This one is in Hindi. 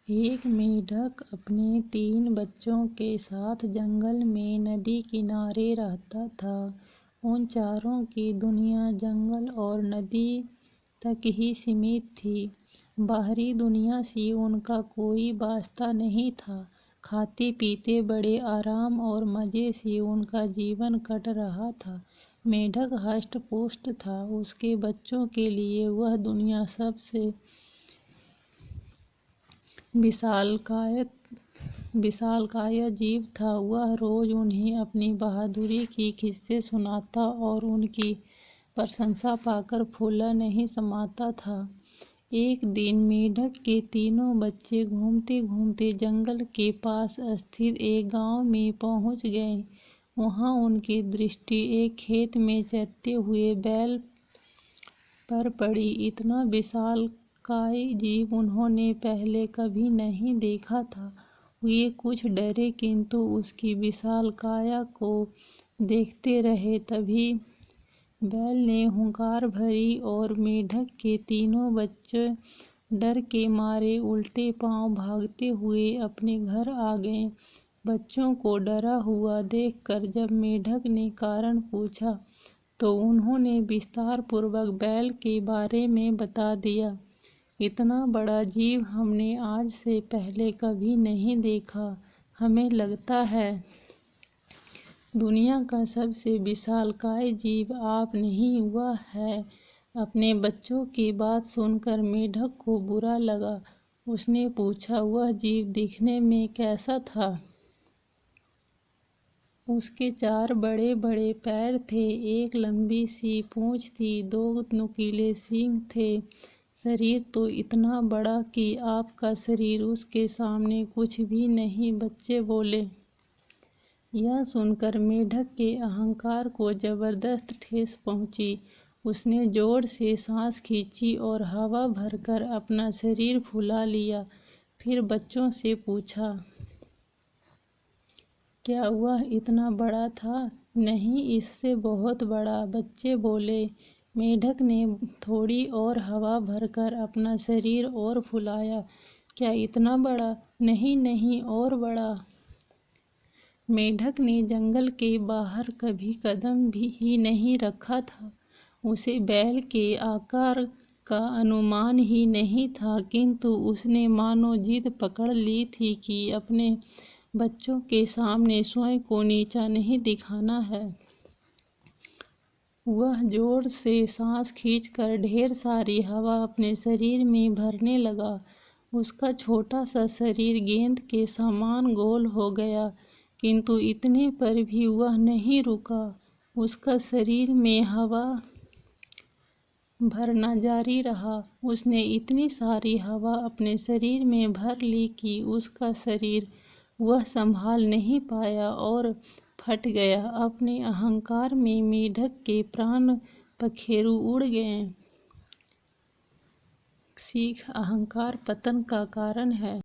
एक मेढक अपने 3 बच्चों के साथ जंगल में नदी किनारे रहता था। उन चारों की दुनिया जंगल और नदी तक ही सीमित थी। बाहरी दुनिया से उनका कोई वास्ता नहीं था। खाते पीते बड़े आराम और मजे से उनका जीवन कट रहा था। मेढक हष्ट पुष्ट था। उसके बच्चों के लिए वह दुनिया सबसे विशालकाय जीव था। वह रोज उन्हें अपनी बहादुरी की किस्से सुनाता और उनकी प्रशंसा पाकर फूला नहीं समाता था। एक दिन मेढक के तीनों बच्चे घूमते घूमते जंगल के पास स्थित एक गांव में पहुंच गए। वहां उनकी दृष्टि एक खेत में चरते हुए बैल पर पड़ी। इतना विशालकाय जीव उन्होंने पहले कभी नहीं देखा था। वे कुछ डरे, किंतु उसकी विशालकाया को देखते रहे। तभी बैल ने हुंकार भरी और मेढक के तीनों बच्चे डर के मारे उल्टे पांव भागते हुए अपने घर आ गए। बच्चों को डरा हुआ देखकर जब मेढक ने कारण पूछा, तो उन्होंने विस्तार पूर्वक बैल के बारे में बता दिया। इतना बड़ा जीव हमने आज से पहले कभी नहीं देखा। हमें लगता है दुनिया का सबसे विशालकाय जीव आप नहीं, वह है। अपने बच्चों की बात सुनकर मेढक को बुरा लगा। उसने पूछा, वह जीव दिखने में कैसा था? उसके 4 बड़े बड़े पैर थे, एक लंबी सी पूंछ थी, 2 नुकीले सींग थे। शरीर तो इतना बड़ा कि आपका शरीर उसके सामने कुछ भी नहीं, बच्चे बोले। यह सुनकर मेढक के अहंकार को जबरदस्त ठेस पहुंची। उसने जोर से सांस खींची और हवा भरकर अपना शरीर फुला लिया। फिर बच्चों से पूछा, क्या वह इतना बड़ा था? नहीं, इससे बहुत बड़ा, बच्चे बोले। मेढक ने थोड़ी और हवा भरकर अपना शरीर और फुलाया। क्या इतना बड़ा? नहीं नहीं, और बड़ा। मेढक ने जंगल के बाहर कभी कदम ही नहीं रखा था। उसे बैल के आकार का अनुमान ही नहीं था, किंतु उसने मानो जिद पकड़ ली थी कि अपने बच्चों के सामने स्वयं को नीचा नहीं दिखाना है। वह जोर से सांस खींचकर ढेर सारी हवा अपने शरीर में भरने लगा। उसका छोटा सा शरीर गेंद के समान गोल हो गया, किंतु इतने पर भी वह नहीं रुका। उसका शरीर में हवा भरना जारी रहा। उसने इतनी सारी हवा अपने शरीर में भर ली कि उसका शरीर वह संभाल नहीं पाया और फट गया। अपने अहंकार में मेढक के प्राण पखेरु उड़ गए। सीख, अहंकार पतन का कारण है।